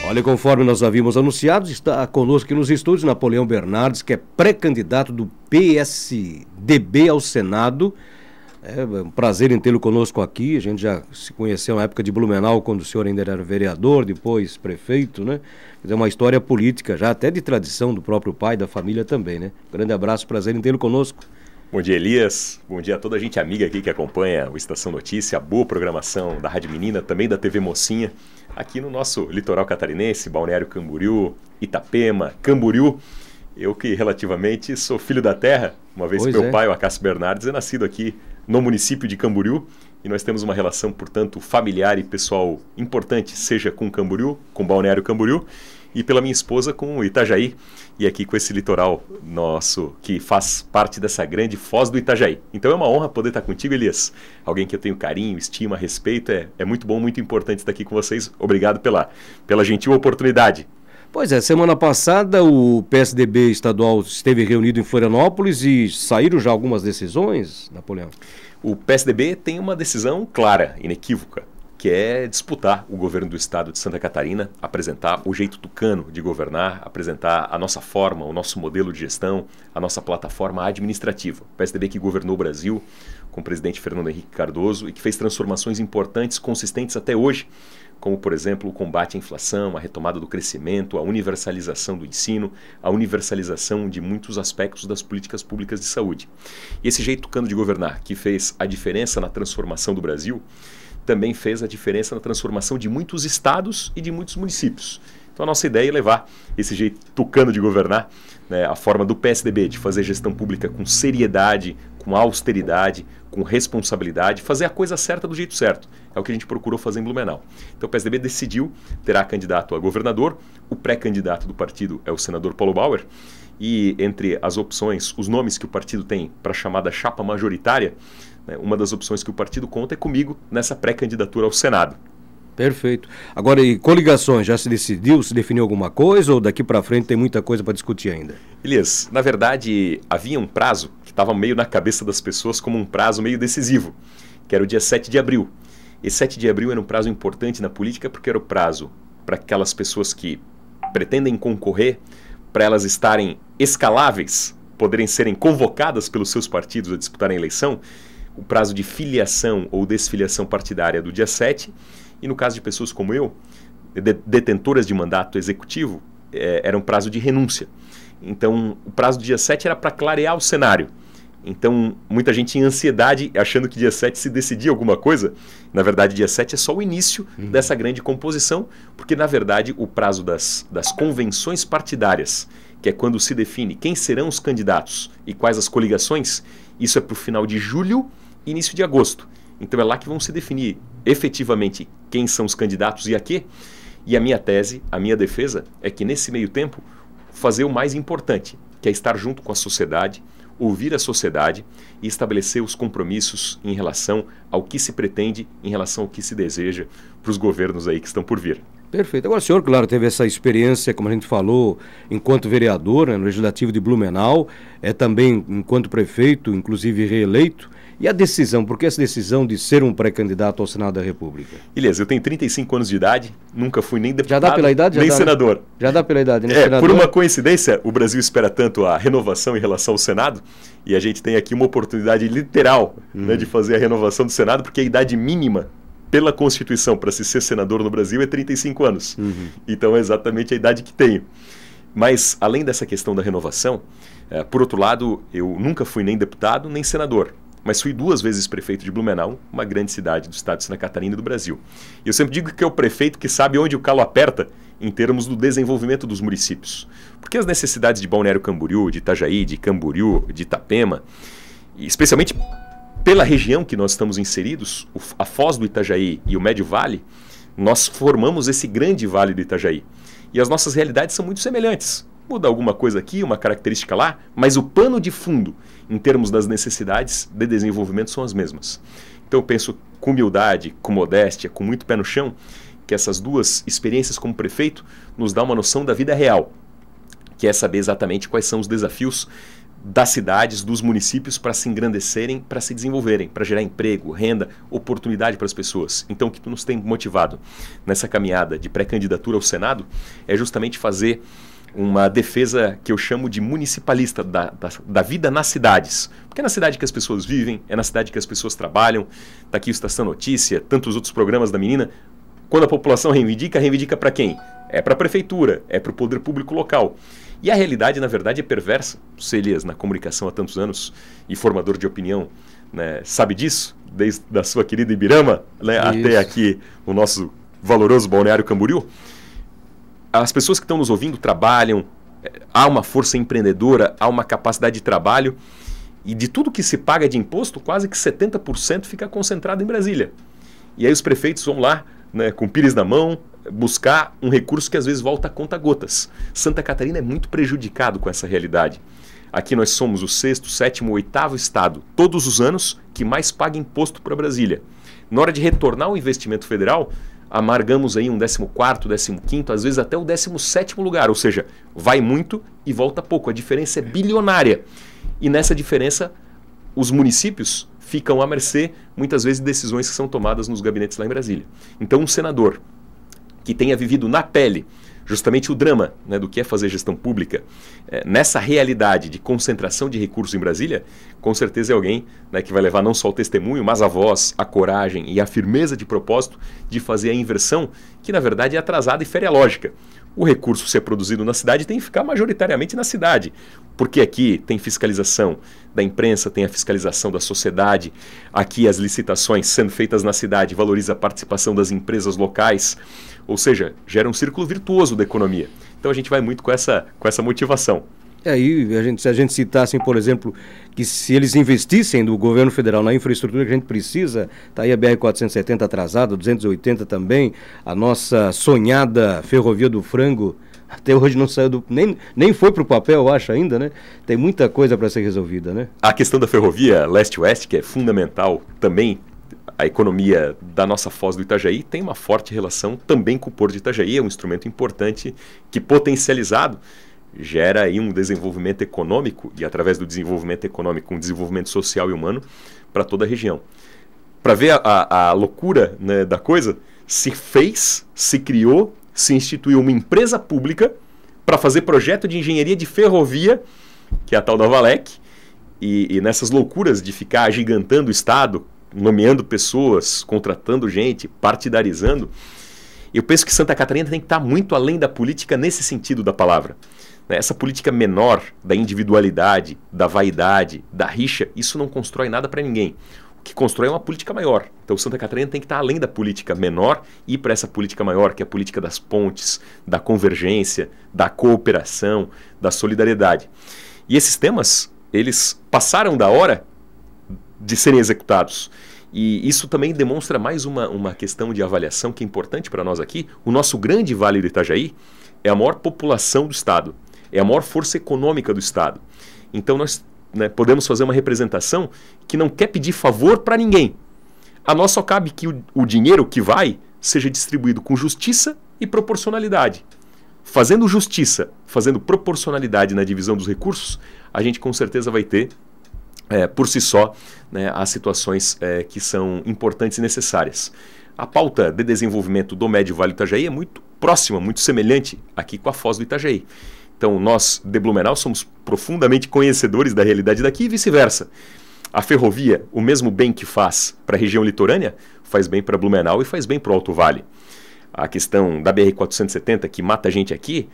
Olha, conforme nós havíamos anunciado, está conosco aqui nos estúdios Napoleão Bernardes, que é pré-candidato do PSDB ao Senado. É um prazer em tê-lo conosco aqui. A gente já se conheceu na época de Blumenau, quando o senhor ainda era vereador, depois prefeito, né? É uma história política, já até de tradição do próprio pai, da família também, né? Grande abraço, prazer em tê-lo conosco. Bom dia, Elias. Bom dia a toda a gente amiga aqui que acompanha o Estação Notícia, a boa programação da Rádio Menina, também da TV Mocinha, aqui no nosso litoral catarinense, Balneário Camboriú, Itapema, Camboriú. Eu que relativamente sou filho da terra, uma vez que meu pai, o Acácio Bernardes, é nascido aqui no município de Camboriú, e nós temos uma relação, portanto, familiar e pessoal importante, seja com Camboriú, com Balneário Camboriú, e pela minha esposa com o Itajaí, e aqui com esse litoral nosso, que faz parte dessa grande Foz do Itajaí. Então é uma honra poder estar contigo, Elias. Alguém que eu tenho carinho, estima, respeito, é muito bom, muito importante estar aqui com vocês. Obrigado pela gentil oportunidade. Pois é, semana passada o PSDB estadual esteve reunido em Florianópolis e saíram já algumas decisões, Napoleão? O PSDB tem uma decisão clara, inequívoca, que é disputar o governo do estado de Santa Catarina, apresentar o jeito tucano de governar, apresentar a nossa forma, o nosso modelo de gestão, a nossa plataforma administrativa. O PSDB que governou o Brasil com o presidente Fernando Henrique Cardoso e que fez transformações importantes, consistentes até hoje, como, por exemplo, o combate à inflação, a retomada do crescimento, a universalização do ensino, a universalização de muitos aspectos das políticas públicas de saúde. E esse jeito tucano de governar, que fez a diferença na transformação do Brasil, também fez a diferença na transformação de muitos estados e de muitos municípios. Então a nossa ideia é levar esse jeito tucano de governar, né, a forma do PSDB, de fazer gestão pública com seriedade, com austeridade, com responsabilidade, fazer a coisa certa do jeito certo. É o que a gente procurou fazer em Blumenau. Então o PSDB decidiu, terá candidato a governador, o pré-candidato do partido é o senador Paulo Bauer, e entre as opções, os nomes que o partido tem para a chamada chapa majoritária, né, uma das opções que o partido conta é comigo nessa pré-candidatura ao Senado. Perfeito. Agora, e coligações, já se decidiu, se definiu alguma coisa ou daqui para frente tem muita coisa para discutir ainda? Elias, na verdade havia um prazo que estava meio na cabeça das pessoas como um prazo meio decisivo, que era o dia 7 de abril. Esse 7 de abril era um prazo importante na política porque era o prazo para aquelas pessoas que pretendem concorrer, para elas estarem escaláveis, poderem serem convocadas pelos seus partidos a disputarem a eleição, o prazo de filiação ou desfiliação partidária do dia 7, e no caso de pessoas como eu, detentoras de mandato executivo, era um prazo de renúncia. Então, o prazo do dia 7 era para clarear o cenário. Então, muita gente em ansiedade, achando que dia 7 se decidia alguma coisa. Na verdade, dia 7 é só o início dessa grande composição, porque, na verdade, o prazo das convenções partidárias, que é quando se define quem serão os candidatos e quais as coligações, isso é para o final de julho e início de agosto. Então, é lá que vão se definir efetivamente quem são os candidatos e a quê. E a minha tese, a minha defesa, é que nesse meio tempo, fazer o mais importante, que é estar junto com a sociedade, ouvir a sociedade e estabelecer os compromissos em relação ao que se pretende, em relação ao que se deseja para os governos aí que estão por vir. Perfeito. Agora o senhor, claro, teve essa experiência, como a gente falou, enquanto vereador, né, no Legislativo de Blumenau, também enquanto prefeito, inclusive reeleito. E a decisão, por que essa decisão de ser um pré-candidato ao Senado da República? Elias, eu tenho 35 anos de idade, nunca fui nem deputado, já dá pela idade, nem senador. Já dá pela idade, né? Senador? Por uma coincidência, o Brasil espera tanto a renovação em relação ao Senado, e a gente tem aqui uma oportunidade literal, né, de fazer a renovação do Senado, porque a idade mínima pela Constituição para se ser senador no Brasil é 35 anos. Então é exatamente a idade que tenho. Mas, além dessa questão da renovação, por outro lado, eu nunca fui nem deputado, nem senador. Mas fui 2 vezes prefeito de Blumenau, uma grande cidade do estado de Santa Catarina e do Brasil. E eu sempre digo que é o prefeito que sabe onde o calo aperta em termos do desenvolvimento dos municípios. Porque as necessidades de Balneário Camboriú, de Itajaí, de Camboriú, de Itapema, e especialmente pela região que nós estamos inseridos, a Foz do Itajaí e o Médio Vale, nós formamos esse grande Vale do Itajaí. E as nossas realidades são muito semelhantes. Muda alguma coisa aqui, uma característica lá, mas o pano de fundo, em termos das necessidades de desenvolvimento, são as mesmas. Então eu penso com humildade, com modéstia, com muito pé no chão, que essas 2 experiências como prefeito nos dá uma noção da vida real, que é saber exatamente quais são os desafios das cidades, dos municípios para se engrandecerem, para se desenvolverem, para gerar emprego, renda, oportunidade para as pessoas. Então o que nos tem motivado nessa caminhada de pré-candidatura ao Senado é justamente fazer uma defesa que eu chamo de municipalista da vida nas cidades. Porque é na cidade que as pessoas vivem, é na cidade que as pessoas trabalham. Está aqui o Estação Notícia, tantos outros programas da menina. Quando a população reivindica, reivindica para quem? É para a prefeitura, é para o poder público local. E a realidade, na verdade, é perversa. Você, Elias, na comunicação há tantos anos e formador de opinião, né, sabe disso? Desde a sua querida Ibirama, né, até aqui o nosso valoroso Balneário Camboriú. As pessoas que estão nos ouvindo trabalham, há uma força empreendedora, há uma capacidade de trabalho, e de tudo que se paga de imposto, quase que 70% fica concentrado em Brasília. E aí os prefeitos vão lá, né, com pires na mão, buscar um recurso que às vezes volta a conta-gotas. Santa Catarina é muito prejudicado com essa realidade. Aqui nós somos o 6º, 7º, 8º estado, todos os anos, que mais paga imposto para Brasília. Na hora de retornar o investimento federal, amargamos aí um 14º, 15º, às vezes até o 17º lugar, ou seja, vai muito e volta pouco. A diferença é bilionária. E nessa diferença, os municípios ficam à mercê, muitas vezes, de decisões que são tomadas nos gabinetes lá em Brasília. Então, um senador que tenha vivido na pele justamente o drama, né, do que é fazer gestão pública, nessa realidade de concentração de recursos em Brasília, com certeza é alguém, né, que vai levar não só o testemunho, mas a voz, a coragem e a firmeza de propósito de fazer a inversão, que na verdade é atrasada e fere a lógica. O recurso ser produzido na cidade tem que ficar majoritariamente na cidade, porque aqui tem fiscalização da imprensa, tem a fiscalização da sociedade, aqui as licitações sendo feitas na cidade valoriza a participação das empresas locais, ou seja, gera um círculo virtuoso da economia. Então a gente vai muito com essa motivação. Aí, se a gente citasse, por exemplo, que se eles investissem do governo federal na infraestrutura que a gente precisa, está aí a BR-470 atrasada, 280 também, a nossa sonhada Ferrovia do Frango, até hoje não saiu nem foi para o papel, eu acho ainda, né? Tem muita coisa para ser resolvida, né? A questão da ferrovia leste-oeste, que é fundamental também, a economia da nossa foz do Itajaí tem uma forte relação também com o Porto de Itajaí, é um instrumento importante que, potencializado, gera aí um desenvolvimento econômico e, através do desenvolvimento econômico, um desenvolvimento social e humano para toda a região. Para ver a loucura, né, da coisa, se criou, se instituiu uma empresa pública para fazer projeto de engenharia de ferrovia, que é a tal da Valec, e nessas loucuras de ficar agigantando o Estado, nomeando pessoas, contratando gente, partidarizando, eu penso que Santa Catarina tem que estar muito além da política nesse sentido da palavra. Essa política menor da individualidade, da vaidade, da rixa, isso não constrói nada para ninguém. O que constrói é uma política maior. Então Santa Catarina tem que estar além da política menor e ir para essa política maior, que é a política das pontes, da convergência, da cooperação, da solidariedade. E esses temas, eles passaram da hora de serem executados. E isso também demonstra mais uma questão de avaliação que é importante para nós aqui. O nosso grande Vale do Itajaí é a maior população do Estado, é a maior força econômica do Estado. Então nós, né, podemos fazer uma representação que não quer pedir favor para ninguém. A nós só cabe que o dinheiro que vai seja distribuído com justiça e proporcionalidade. Fazendo justiça, fazendo proporcionalidade na divisão dos recursos, a gente com certeza vai ter, por si só, né, as situações que são importantes e necessárias. A pauta de desenvolvimento do Médio Vale do Itajaí é muito próxima, muito semelhante aqui com a Foz do Itajaí. Então nós, de Blumenau, somos profundamente conhecedores da realidade daqui e vice-versa. A ferrovia, o mesmo bem que faz para a região litorânea, faz bem para Blumenau e faz bem para o Alto Vale. A questão da BR-470, que mata gente aqui,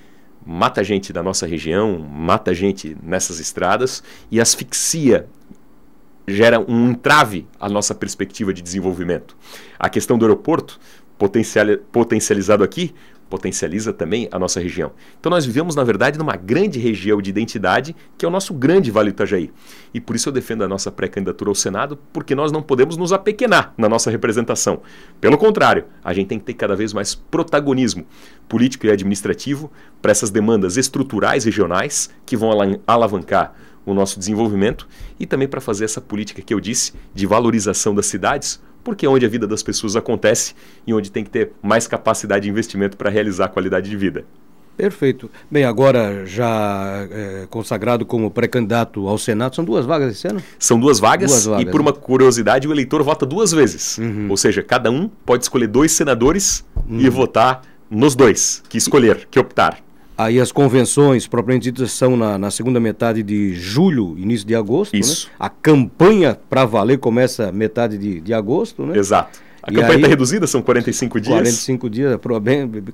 mata gente da nossa região, mata gente nessas estradas e asfixia, gera um entrave à nossa perspectiva de desenvolvimento. A questão do aeroporto, potencializado aqui, potencializa também a nossa região. Então nós vivemos, na verdade, numa grande região de identidade, que é o nosso grande Vale do Itajaí. E por isso eu defendo a nossa pré-candidatura ao Senado, porque nós não podemos nos apequenar na nossa representação. Pelo contrário, a gente tem que ter cada vez mais protagonismo político e administrativo para essas demandas estruturais regionais que vão alavancar o nosso desenvolvimento e também para fazer essa política que eu disse de valorização das cidades, porque é onde a vida das pessoas acontece e onde tem que ter mais capacidade de investimento para realizar a qualidade de vida. Perfeito. Bem, agora já consagrado como pré-candidato ao Senado, são 2 vagas esse ano? São 2 vagas, e por uma curiosidade o eleitor vota 2 vezes. Ou seja, cada um pode escolher 2 senadores e votar nos 2 que escolher, que optar. Aí as convenções, propriamente ditas, são na segunda metade de julho, início de agosto. Isso. Né? A campanha para valer começa metade de agosto, né? Exato. A campanha está reduzida, são 45 dias. 45 dias,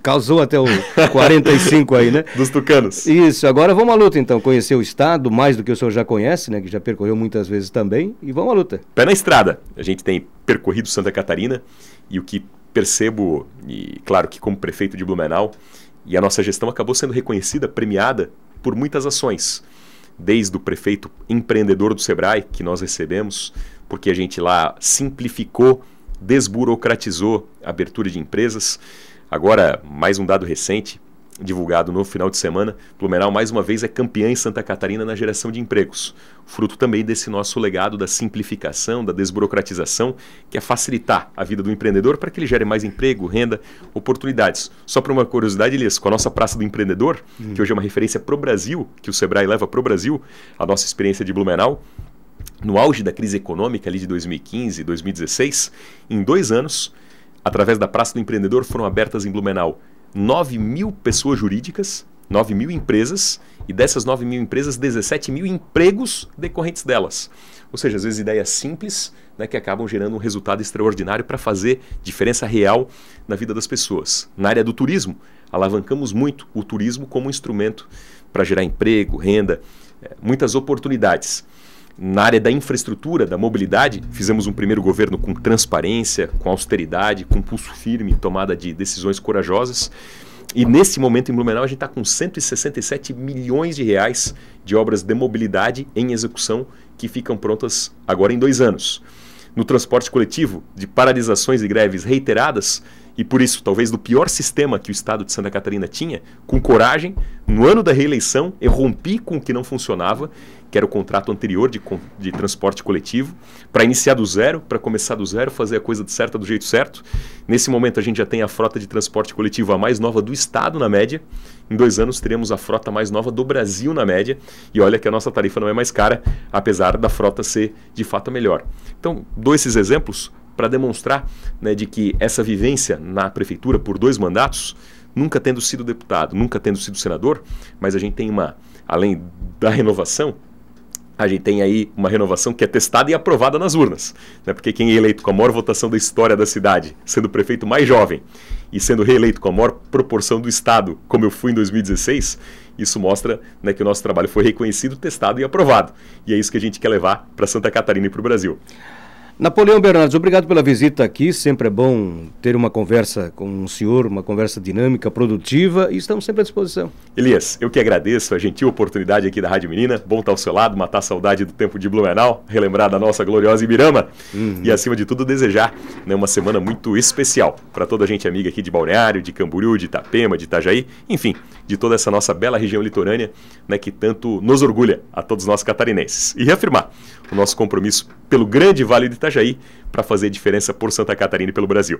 causou até o 45 aí, né? Dos tucanos. Isso, agora vamos à luta então, conhecer o Estado, mais do que o senhor já conhece, né? Que já percorreu muitas vezes também, e vamos à luta. Pé na estrada, a gente tem percorrido Santa Catarina, e o que percebo, e claro que como prefeito de Blumenau, e a nossa gestão acabou sendo reconhecida, premiada por muitas ações. Desde o prefeito empreendedor do Sebrae, que nós recebemos, porque a gente lá simplificou, desburocratizou a abertura de empresas. Agora, mais um dado recente, divulgado no final de semana, Blumenau mais uma vez é campeã em Santa Catarina na geração de empregos. Fruto também desse nosso legado da simplificação, da desburocratização, que é facilitar a vida do empreendedor para que ele gere mais emprego, renda, oportunidades. Só para uma curiosidade, Elias, com a nossa Praça do Empreendedor, que hoje é uma referência para o Brasil, que o Sebrae leva para o Brasil, a nossa experiência de Blumenau, no auge da crise econômica ali de 2015 e 2016, em 2 anos, através da Praça do Empreendedor, foram abertas em Blumenau 9.000 pessoas jurídicas, 9.000 empresas, e dessas 9.000 empresas, 17.000 empregos decorrentes delas. Ou seja, às vezes ideias simples, né, que acabam gerando um resultado extraordinário para fazer diferença real na vida das pessoas. Na área do turismo, alavancamos muito o turismo como instrumento para gerar emprego, renda, muitas oportunidades. Na área da infraestrutura, da mobilidade, fizemos um primeiro governo com transparência, com austeridade, com pulso firme, tomada de decisões corajosas. E nesse momento em Blumenau a gente está com 167 milhões de reais de obras de mobilidade em execução que ficam prontas agora em 2 anos. No transporte coletivo, de paralisações e greves reiteradas, e por isso, talvez do pior sistema que o Estado de Santa Catarina tinha, com coragem, no ano da reeleição, eu rompi com o que não funcionava, que era o contrato anterior de transporte coletivo, para iniciar do zero, para começar do zero, fazer a coisa certa do jeito certo. Nesse momento a gente já tem a frota de transporte coletivo a mais nova do Estado na média. Em 2 anos teremos a frota mais nova do Brasil na média. E olha que a nossa tarifa não é mais cara, apesar da frota ser de fato melhor. Então, dou esses exemplos para demonstrar, né, de que essa vivência na prefeitura por 2 mandatos, nunca tendo sido deputado, nunca tendo sido senador, mas a gente tem além da renovação, a gente tem aí uma renovação que é testada e aprovada nas urnas, né? Porque quem é eleito com a maior votação da história da cidade, sendo o prefeito mais jovem e sendo reeleito com a maior proporção do Estado, como eu fui em 2016, isso mostra, né, que o nosso trabalho foi reconhecido, testado e aprovado. E é isso que a gente quer levar para Santa Catarina e para o Brasil. Napoleão Bernardes, obrigado pela visita aqui, sempre é bom ter uma conversa com o senhor, uma conversa dinâmica, produtiva, e estamos sempre à disposição. Elias, eu que agradeço a gentil oportunidade aqui da Rádio Menina, bom estar ao seu lado, matar a saudade do tempo de Blumenau, relembrar da nossa gloriosa Ibirama, e acima de tudo desejar, né, uma semana muito especial para toda a gente amiga aqui de Balneário, de Camboriú, de Itapema, de Itajaí, enfim, de toda essa nossa bela região litorânea, né, que tanto nos orgulha a todos nós catarinenses. E reafirmar o nosso compromisso pelo grande Vale do Itajaí para fazer diferença por Santa Catarina e pelo Brasil.